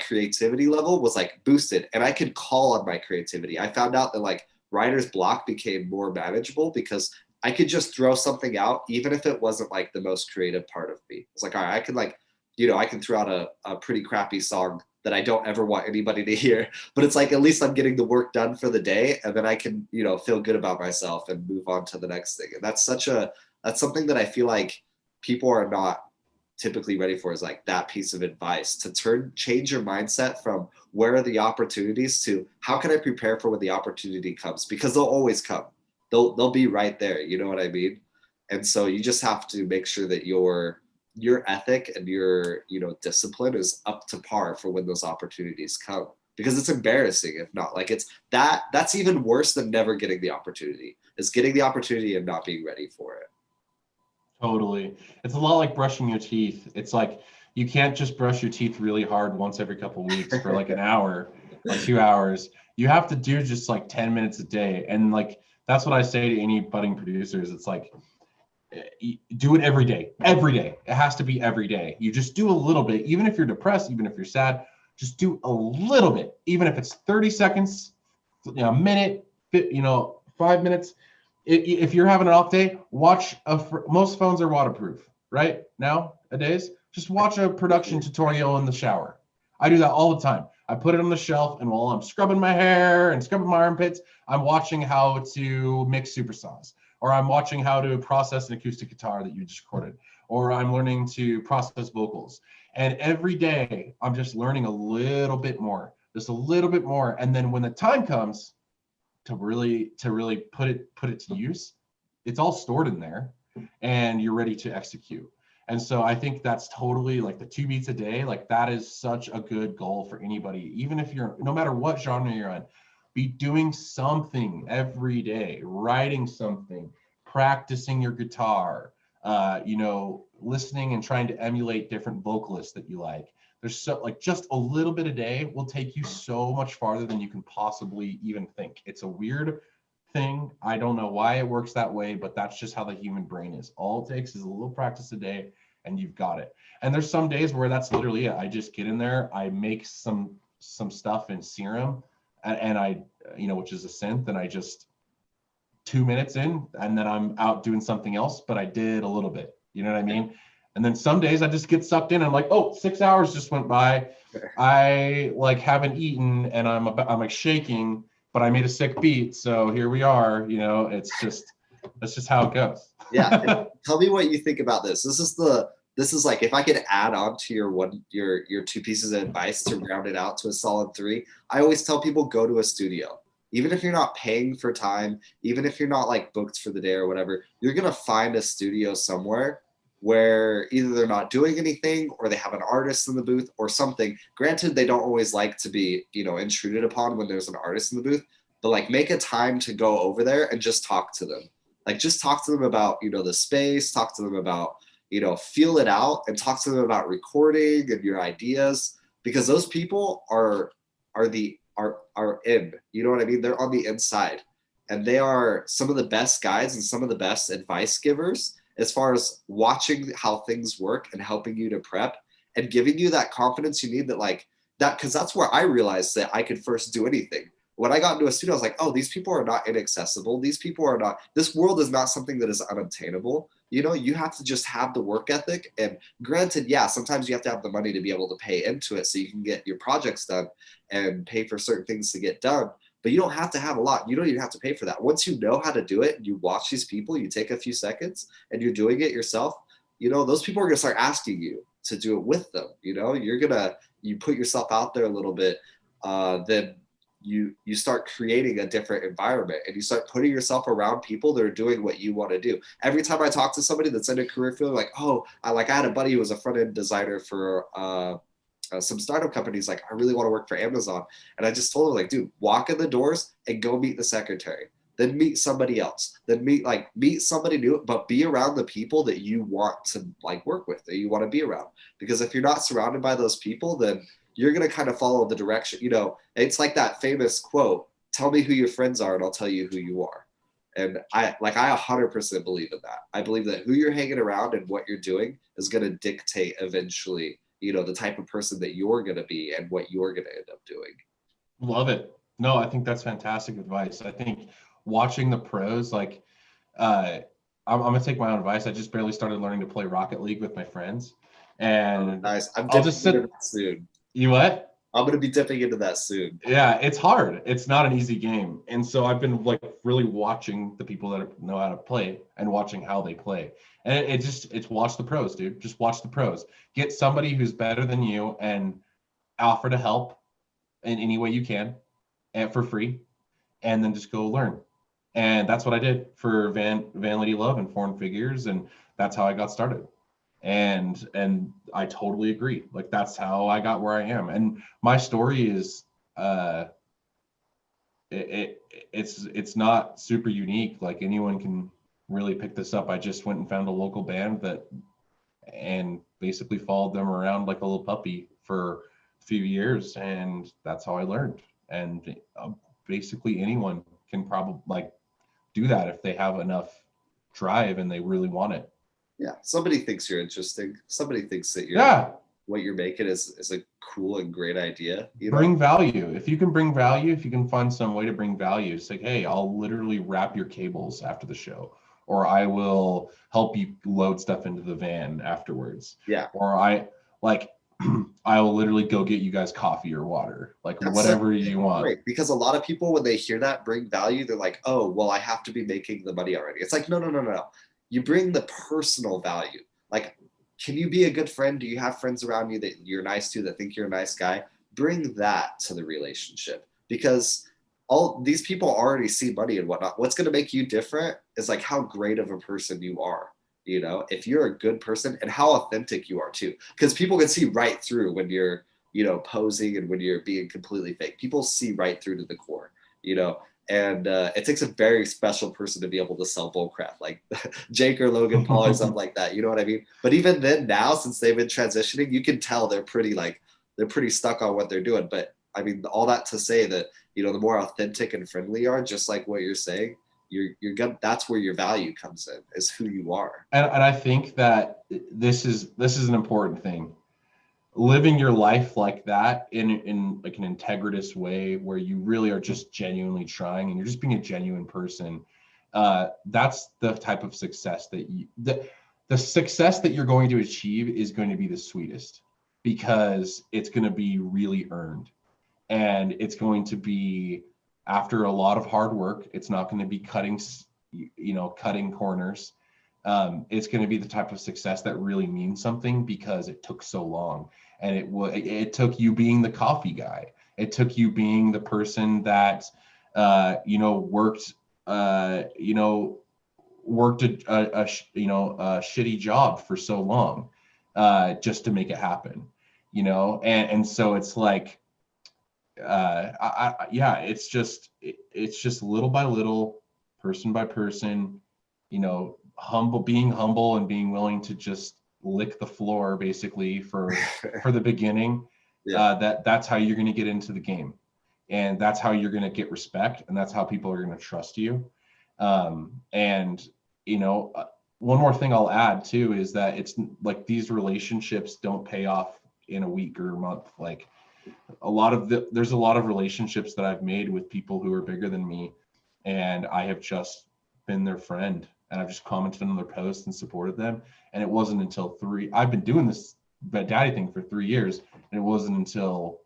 creativity level was like boosted, and I could call on my creativity. I found out that like writer's block became more manageable because I could just throw something out, even if it wasn't like the most creative part of me. It's like, all right, I could I can throw out a pretty crappy song that I don't ever want anybody to hear, but it's like, at least I'm getting the work done for the day, and then I can, feel good about myself and move on to the next thing. And that's something that I feel like people are not typically ready for, is like that piece of advice, to change your mindset from where are the opportunities to how can I prepare for when the opportunity comes, because they'll always come. They'll be right there. You know what I mean? And so you just have to make sure that your ethic and your discipline is up to par for when those opportunities come, because it's embarrassing if not. Like, that's even worse than never getting the opportunity, is getting the opportunity and not being ready for it. Totally. It's a lot like brushing your teeth. It's like, you can't just brush your teeth really hard once every couple of weeks for like an hour or 2 hours. You have to do just like 10 minutes a day. And like, That's what I say to any budding producers. It's like, do it every day. Every day. It has to be every day. You just do a little bit, even if you're depressed, even if you're sad, just do a little bit, even if it's 30 seconds, a minute, 5 minutes. If you're having an off day, watch most phones are waterproof, right? Nowadays, just watch a production tutorial in the shower. I do that all the time. I put it on the shelf, and while I'm scrubbing my hair and scrubbing my armpits, I'm watching how to mix supersaws, or I'm watching how to process an acoustic guitar that you just recorded, or I'm learning to process vocals. And every day, I'm just learning a little bit more, just a little bit more. And then when the time comes to really put it to use, it's all stored in there, and you're ready to execute. And so I think that's totally like the 2 beats a day. Like that is such a good goal for anybody, even if you're, no matter what genre you're in, be doing something every day, writing something, practicing your guitar, listening and trying to emulate different vocalists that you like. There's so like just a little bit a day will take you so much farther than you can possibly even think. It's a weird thing. I don't know why it works that way, but that's just how the human brain is. All it takes is a little practice a day and you've got it. And there's some days where that's literally it. I just get in there, I make some stuff in Serum, and I, which is a synth, and I just 2 minutes in, and then I'm out doing something else, but I did a little bit, you know what I mean? And then some days I just get sucked in and I'm like, oh, 6 hours just went by. I like haven't eaten and I'm like shaking, but I made a sick beat. So here we are, that's just how it goes. Yeah. Tell me what you think about this. This is like, if I could add on to your 2 pieces of advice to round it out to a solid 3, I always tell people, go to a studio. Even if you're not paying for time, even if you're not like booked for the day or whatever, you're going to find a studio somewhere where either they're not doing anything or they have an artist in the booth or something. Granted, they don't always like to be, intruded upon when there's an artist in the booth, but like make a time to go over there and just talk to them. Like just talk to them about, the space, talk to them about, feel it out, and talk to them about recording and your ideas, because those people are in, you know what I mean? They're on the inside, and they are some of the best guides and some of the best advice givers as far as watching how things work and helping you to prep and giving you that confidence you need, because that's where I realized that I could first do anything. When I got into a studio, I was like, oh, these people are not inaccessible. These people are not, this world is not something that is unobtainable. You have to just have the work ethic. And granted, yeah, sometimes you have to have the money to be able to pay into it so you can get your projects done and pay for certain things to get done. But you don't have to have a lot. You don't even have to pay for that. Once you know how to do it and you watch these people, you take a few seconds and you're doing it yourself, those people are going to start asking you to do it with them. You put yourself out there a little bit, then you start creating a different environment, and you start putting yourself around people that are doing what you want to do. Every time I talk to somebody that's in a career field, like, oh, I had a buddy who was a front-end designer for some startup companies, like, I really want to work for Amazon. And I just told him, like, dude, walk in the doors and go meet the secretary, then meet somebody else, then meet somebody new, but be around the people that you want to like work with, that you want to be around. Because if you're not surrounded by those people, then you're going to kind of follow the direction. It's like that famous quote, tell me who your friends are and I'll tell you who you are. And I 100% believe in that. I believe that who you're hanging around and what you're doing is going to dictate eventually, the type of person that you're going to be and what you're going to end up doing. Love it. No, I think that's fantastic advice. I think watching the pros, like, I'm going to take my own advice. I just barely started learning to play Rocket League with my friends. And nice. I'll just sit soon. You what? I'm going to be dipping into that soon. Yeah, it's hard. It's not an easy game. And so I've been like really watching the people that know how to play and watching how they play. And it's watch the pros, dude. Just watch the pros. Get somebody who's better than you and offer to help in any way you can and for free, and then just go learn. And that's what I did for Vanity Love and Foreign Figures, and that's how I got started. And I totally agree. Like, that's how I got where I am. And my story is it's not super unique. Like, anyone can really pick this up. I just went and found a local band and basically followed them around like a little puppy for a few years, and that's how I learned. And basically anyone can probably like do that if they have enough drive and they really want it. Yeah, somebody thinks you're interesting. Somebody thinks that what you're making is a cool and great idea. Bring value. If you can bring value, if you can find some way to bring value, it's like, hey, I'll literally wrap your cables after the show, or I will help you load stuff into the van afterwards. Yeah. Or I will literally go get you guys coffee or water, like whatever you want. Right, because a lot of people, when they hear that bring value, they're like, oh, well, I have to be making the money already. It's like, no. You bring the personal value. Like, can you be a good friend? Do you have friends around you that you're nice to, that think you're a nice guy? Bring that to the relationship, because all these people already see money and whatnot. What's going to make you different is like how great of a person you are. If you're a good person, and how authentic you are too, because people can see right through when you're, posing and when you're being completely fake. People see right through to the core, and it takes a very special person to be able to sell bullcrap like Jake or Logan Paul or something like that. You know what I mean? But even then, now, since they've been transitioning, you can tell they're pretty stuck on what they're doing. But I mean, all that to say that, the more authentic and friendly you are, just like what you're saying, you're good. That's where your value comes in, is who you are. And I think that this is an important thing. Living your life like that in like an integritous way, where you really are just genuinely trying and you're just being a genuine person. That's the type of success that the success that you're going to achieve is going to be the sweetest, because it's going to be really earned, and it's going to be after a lot of hard work. It's not going to be cutting corners. It's going to be the type of success that really means something, because it took so long. And it took you being the coffee guy. It took you being the person that, worked a shitty job for so long, just to make it happen, and so it's like, it's just little by little, person by person, being humble and being willing to just lick the floor basically for the beginning. Yeah. That's how you're going to get into the game, and that's how you're going to get respect, and that's how people are going to trust you. And one more thing I'll add too is that it's like these relationships don't pay off in a week or a month. Like there's a lot of relationships that I've made with people who are bigger than me, and I have just been their friend, and I've just commented on their posts and supported them. And it wasn't until I've been doing this daddy thing for 3 years, and it wasn't until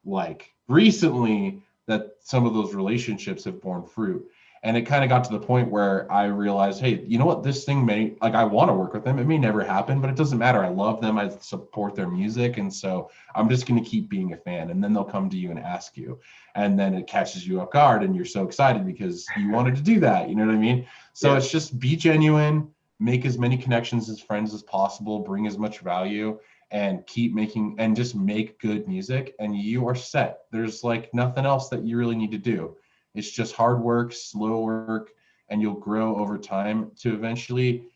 like recently that some of those relationships have borne fruit. And it kind of got to the point where I realized, hey, you know what, this thing I want to work with them. It may never happen, but it doesn't matter. I love them. I support their music. And so I'm just going to keep being a fan. And then they'll come to you and ask you. And then it catches you off guard, and you're so excited because you wanted to do that. You know what I mean? So It's just be genuine, make as many connections as friends as possible, bring as much value, and keep making, and just make good music, and you are set. There's like nothing else that you really need to do. It's just hard work, slow work, and you'll grow over time to eventually.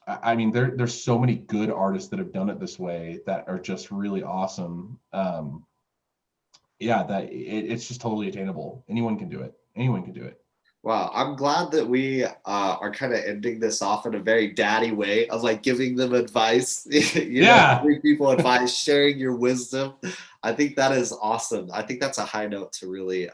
I mean, there's so many good artists that have done it this way that are just really awesome. It's just totally attainable. Anyone can do it. Anyone can do it. Wow, I'm glad that we are kind of ending this off in a very daddy way of like giving them advice, giving people advice, sharing your wisdom. I think that is awesome. I think that's a high note to really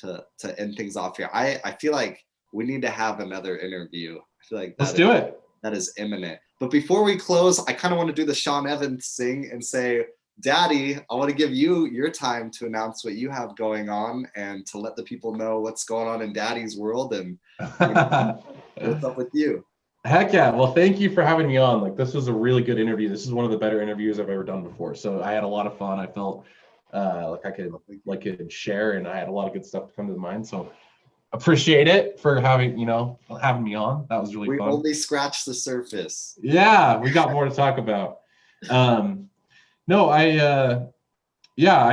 to end things off here. I feel like we need to have another interview. I feel like let's do it. That is imminent. But before we close, I kind of want to do the Sean Evans thing and say, Daddy, I want to give you your time to announce what you have going on and to let the people know what's going on in Daddy's world and what's up with you. Heck yeah. Well, thank you for having me on. Like, this was a really good interview. This is one of the better interviews I've ever done before. So I had a lot of fun. I felt like I could share, and I had a lot of good stuff to come to mind. So appreciate it for having me on. That was really fun. We only scratched the surface. Yeah, we got more to talk about. No, I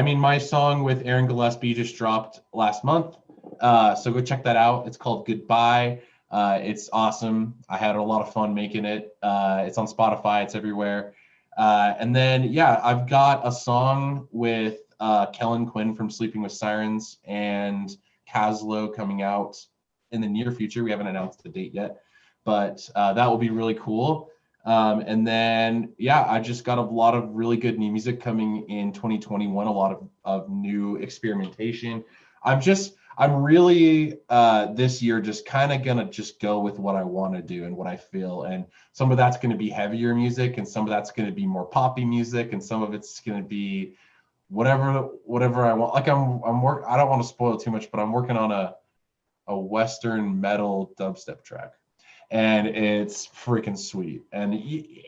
mean, my song with Aaron Gillespie just dropped last month. So go check that out. It's called Goodbye. It's awesome. I had a lot of fun making it. It's on Spotify. It's everywhere. And then, I've got a song with Kellen Quinn from Sleeping with Sirens and Caslow coming out in the near future. We haven't announced the date yet, but that will be really cool. And then, yeah, I just got a lot of really good new music coming in 2021, a lot of new experimentation. I'm really this year just kind of gonna just go with what I want to do and what I feel. And some of that's gonna be heavier music, and some of that's gonna be more poppy music, and some of it's gonna be whatever I want. Like I don't want to spoil too much, but I'm working on a Western metal dubstep track, and it's freaking sweet. And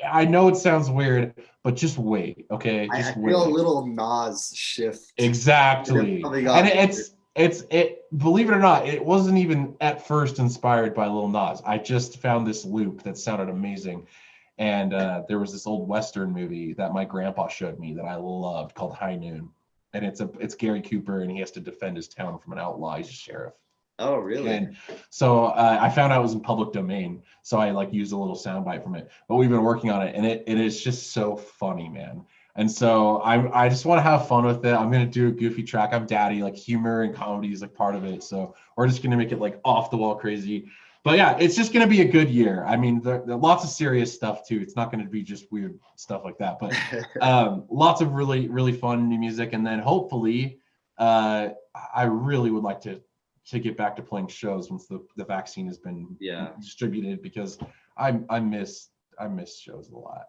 I know it sounds weird, but just wait, okay? I Just feel a wait. little Nas shift. Exactly. Coming And up. it believe it or not, it wasn't even at first inspired by Lil Nas. I just found this loop that sounded amazing. And there was this old Western movie that my grandpa showed me that I loved called High Noon. And it's Gary Cooper, and he has to defend his town from an outlaw. He's a sheriff. Oh, really? And so I found out it was in public domain, so I like used a little soundbite from it. But we've been working on it, and it is just so funny, man. And so I just want to have fun with it. I'm gonna do a goofy track. I'm daddy, like humor and comedy is like part of it. So we're just gonna make it like off the wall crazy. But yeah, it's just gonna be a good year. I mean, there lots of serious stuff too. It's not gonna be just weird stuff like that. But lots of really really fun new music, and then hopefully, I really would like to get back to playing shows once the vaccine has been distributed, because I miss shows a lot.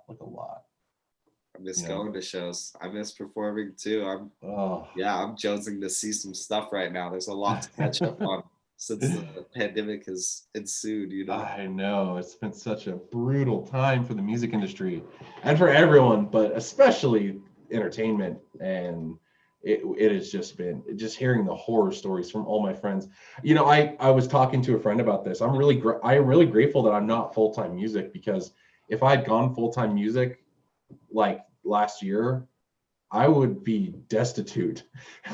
I miss going to shows. I miss performing too. I'm jonesing to see some stuff right now. There's a lot to catch up on since the pandemic has ensued, you know. I know it's been such a brutal time for the music industry and for everyone, but especially entertainment. And it has just been hearing the horror stories from all my friends. You know, I was talking to a friend about this. I'm really grateful that I'm not full-time music, because if I had gone full-time music like last year, I would be destitute.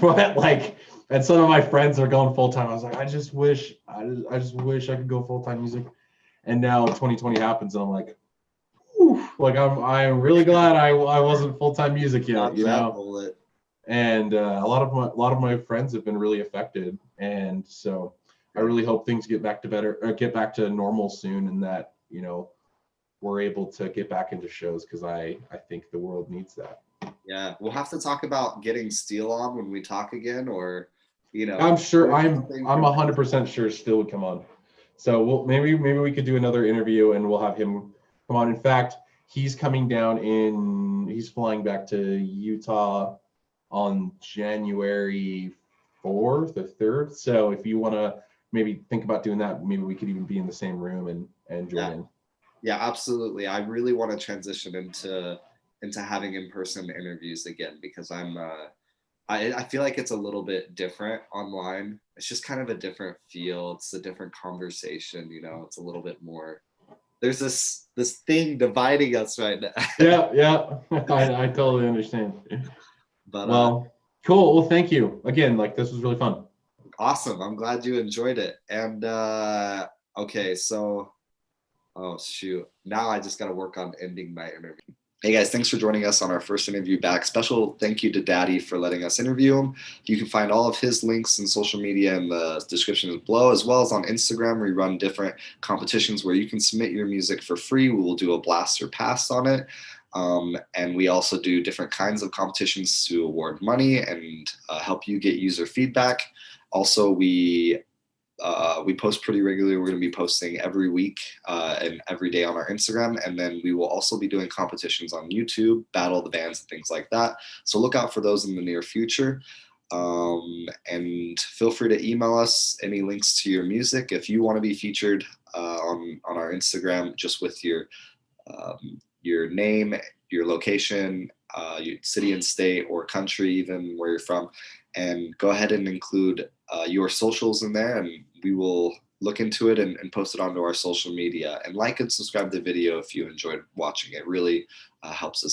But like, and some of my friends are going full-time. I was like, I just wish I could go full-time music. And now 2020 happens, and I'm like, whew, like I'm really glad I wasn't full-time music yet, you know. And a lot of my friends have been really affected, and so I really hope things get back to normal soon, and that, you know, we're able to get back into shows, because I think the world needs that. Yeah, we'll have to talk about getting Steele on when we talk again, or, you know. I'm sure I'm 100% sure Steele would come on. So maybe we could do another interview, and we'll have him come on. In fact, he's flying back to Utah on January 4th or 3rd. So if you want to maybe think about doing that, maybe we could even be in the same room and join in. Yeah, absolutely. I really want to transition into having in-person interviews again, because I feel like it's a little bit different online. It's just kind of a different feel. It's a different conversation, you know. It's a little bit more, there's this thing dividing us right now. Yeah. I totally understand. But well, cool. Well, thank you again. Like, this was really fun. Awesome. I'm glad you enjoyed it. And okay, so oh shoot, now I just got to work on ending my interview. Hey guys, thanks for joining us on our first interview back. Special thank you to Daddy for letting us interview him. You can find all of his links and social media in the description below, as well as on Instagram. We run different competitions where you can submit your music for free. We will do a blast or pass on it. And we also do different kinds of competitions to award money and help you get user feedback. Also, we post pretty regularly. We're going to be posting every week and every day on our Instagram. And then we will also be doing competitions on YouTube, battle the bands and things like that. So look out for those in the near future. And feel free to email us any links to your music if you want to be featured on our Instagram, just with your name, your location, your city and state, or country, even where you're from, and go ahead and include your socials in there, and we will look into it and post it onto our social media. And like and subscribe to the video if you enjoyed watching it. Really helps us out.